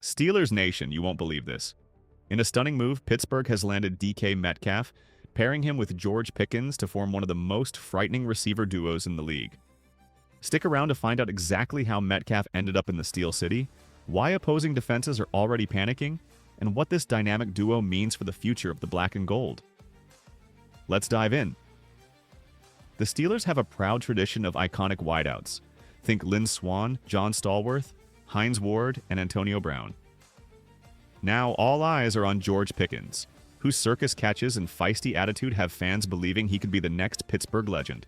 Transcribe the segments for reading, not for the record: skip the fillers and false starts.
Steelers Nation, you won't believe this. In a stunning move, Pittsburgh has landed Dk Metcalf, pairing him with George Pickens to form one of the most frightening receiver duos in the league. Stick around to find out exactly how Metcalf ended up in the Steel City, why opposing defenses are already panicking, and what this dynamic duo means for the future of the black and gold. Let's dive in. The Steelers have a proud tradition of iconic wideouts. Think Lynn Swann, John Stallworth, Hines Ward, and Antonio Brown. Now all eyes are on George Pickens, whose circus catches and feisty attitude have fans believing he could be the next Pittsburgh legend.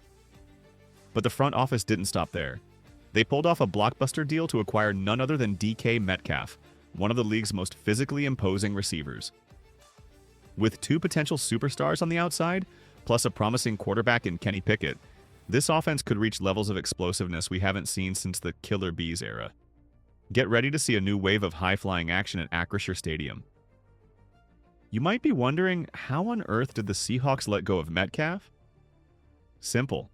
But the front office didn't stop there. They pulled off a blockbuster deal to acquire none other than Dk Metcalf, one of the league's most physically imposing receivers. With two potential superstars on the outside, plus a promising quarterback in Kenny Pickett, this offense could reach levels of explosiveness we haven't seen since the Killer Bees era. Get ready to see a new wave of high-flying action at Acrisure Stadium. You might be wondering, how on earth did the Seahawks let go of Metcalf? Simple.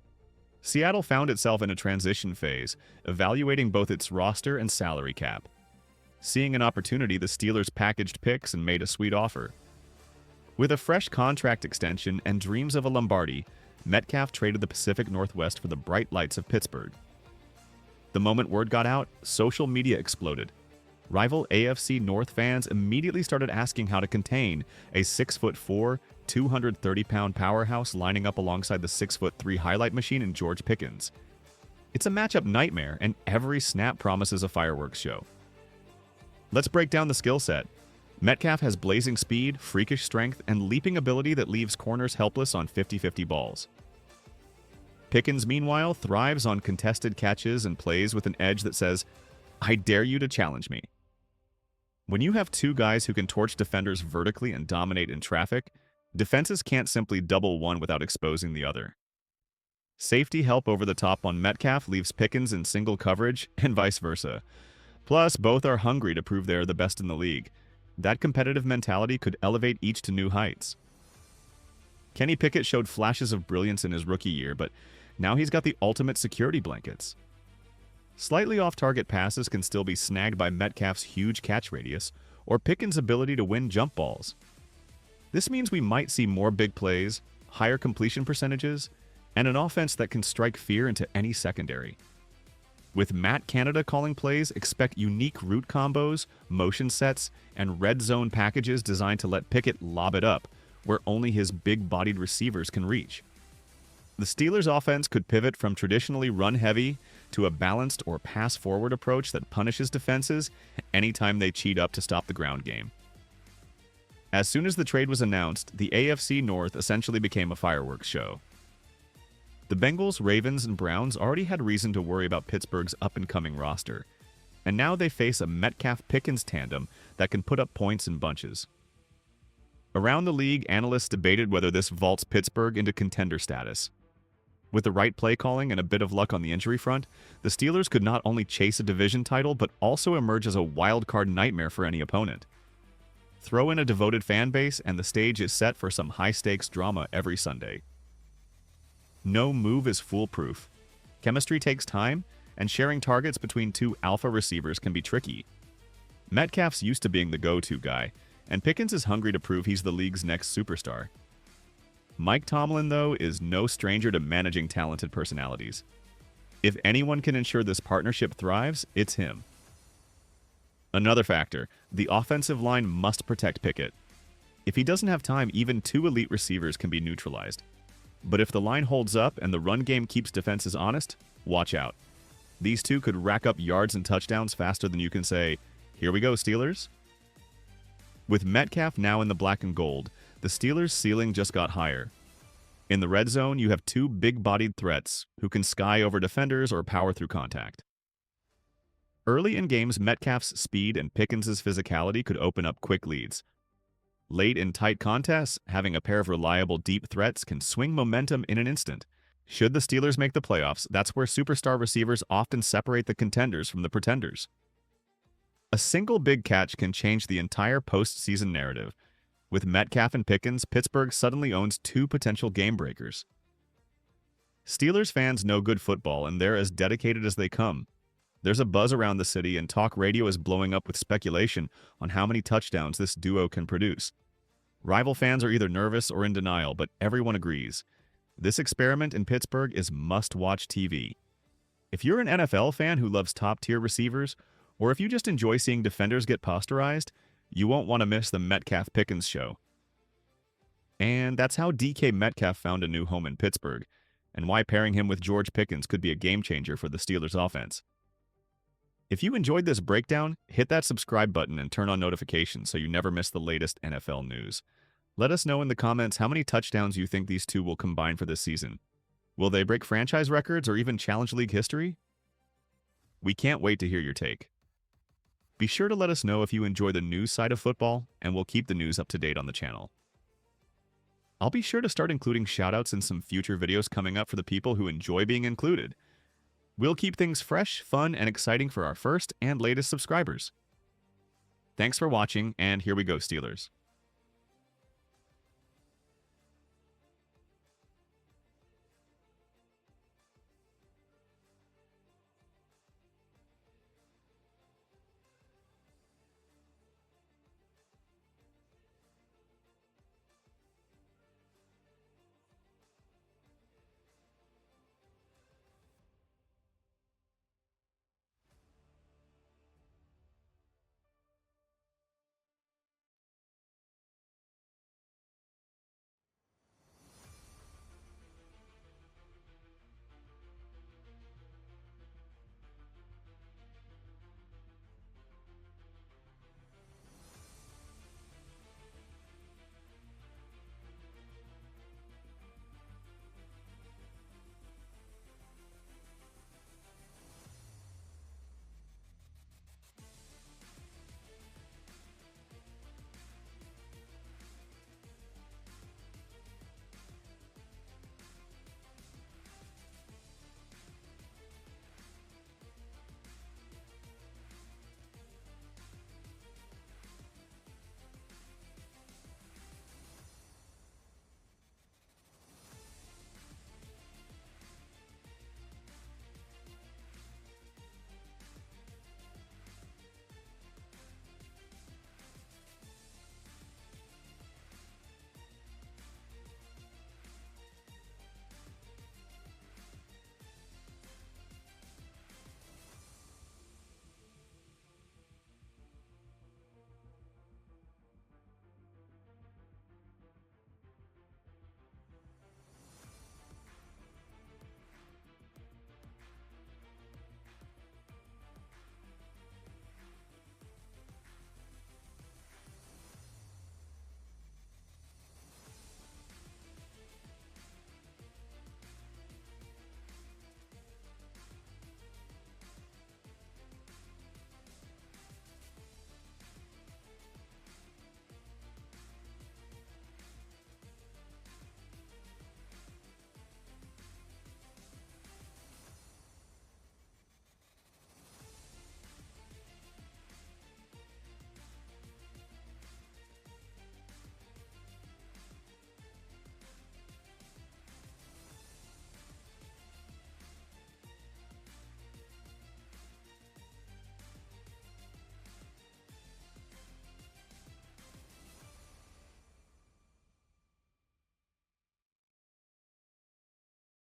Seattle found itself in a transition phase, evaluating both its roster and salary cap. Seeing an opportunity, the Steelers packaged picks and made a sweet offer. With a fresh contract extension and dreams of a Lombardi, Metcalf traded the Pacific Northwest for the bright lights of Pittsburgh. The moment word got out, social media exploded. Rival AFC North fans immediately started asking how to contain a 6'4", 230-pound powerhouse lining up alongside the 6'3" highlight machine in George Pickens. It's a matchup nightmare, and every snap promises a fireworks show. Let's break down the skill set. Metcalf has blazing speed, freakish strength, and leaping ability that leaves corners helpless on 50-50 balls. Pickens, meanwhile, thrives on contested catches and plays with an edge that says, "I dare you to challenge me." When you have two guys who can torch defenders vertically and dominate in traffic, defenses can't simply double one without exposing the other. Safety help over the top on Metcalf leaves Pickens in single coverage, and vice versa. Plus, both are hungry to prove they are the best in the league. That competitive mentality could elevate each to new heights. Kenny Pickett showed flashes of brilliance in his rookie year, but now he's got the ultimate security blankets. Slightly off-target passes can still be snagged by Metcalf's huge catch radius, or Pickens' ability to win jump balls. This means we might see more big plays, higher completion percentages, and an offense that can strike fear into any secondary. With Matt Canada calling plays, expect unique route combos, motion sets, and red zone packages designed to let Pickett lob it up, where only his big-bodied receivers can reach. The Steelers' offense could pivot from traditionally run-heavy to a balanced or pass-forward approach that punishes defenses anytime they cheat up to stop the ground game. As soon as the trade was announced, the AFC North essentially became a fireworks show. The Bengals, Ravens, and Browns already had reason to worry about Pittsburgh's up-and-coming roster, and now they face a Metcalf-Pickens tandem that can put up points in bunches. Around the league, analysts debated whether this vaults Pittsburgh into contender status. With the right play calling and a bit of luck on the injury front, the Steelers could not only chase a division title but also emerge as a wild-card nightmare for any opponent. Throw in a devoted fan base, and the stage is set for some high-stakes drama every Sunday. No move is foolproof. Chemistry takes time, and sharing targets between two alpha receivers can be tricky. Metcalf's used to being the go-to guy, and Pickens is hungry to prove he's the league's next superstar. Mike Tomlin, though, is no stranger to managing talented personalities. If anyone can ensure this partnership thrives, it's him. Another factor, the offensive line must protect Pickett. If he doesn't have time, even two elite receivers can be neutralized. But if the line holds up and the run game keeps defenses honest, watch out. These two could rack up yards and touchdowns faster than you can say, "Here we go, Steelers." With Metcalf now in the black and gold, the Steelers' ceiling just got higher. In the red zone, you have two big-bodied threats who can sky over defenders or power through contact. Early in games, Metcalf's speed and Pickens' physicality could open up quick leads. Late in tight contests, having a pair of reliable deep threats can swing momentum in an instant. Should the Steelers make the playoffs, that's where superstar receivers often separate the contenders from the pretenders. A single big catch can change the entire postseason narrative. With Metcalf and Pickens, Pittsburgh suddenly owns two potential game breakers. Steelers fans know good football, and they're as dedicated as they come. There's a buzz around the city, and talk radio is blowing up with speculation on how many touchdowns this duo can produce. Rival fans are either nervous or in denial, but everyone agrees. This experiment in Pittsburgh is must-watch TV. If you're an NFL fan who loves top-tier receivers, or if you just enjoy seeing defenders get posterized, you won't want to miss the Metcalf-Pickens show. And that's how DK Metcalf found a new home in Pittsburgh, and why pairing him with George Pickens could be a game-changer for the Steelers' offense. If you enjoyed this breakdown, hit that subscribe button and turn on notifications so you never miss the latest NFL news. Let us know in the comments how many touchdowns you think these two will combine for this season. Will they break franchise records or even challenge league history? We can't wait to hear your take. Be sure to let us know if you enjoy the news side of football, and we'll keep the news up to date on the channel. I'll be sure to start including shoutouts in some future videos coming up for the people who enjoy being included. We'll keep things fresh, fun, and exciting for our first and latest subscribers. Thanks for watching, and here we go, Steelers.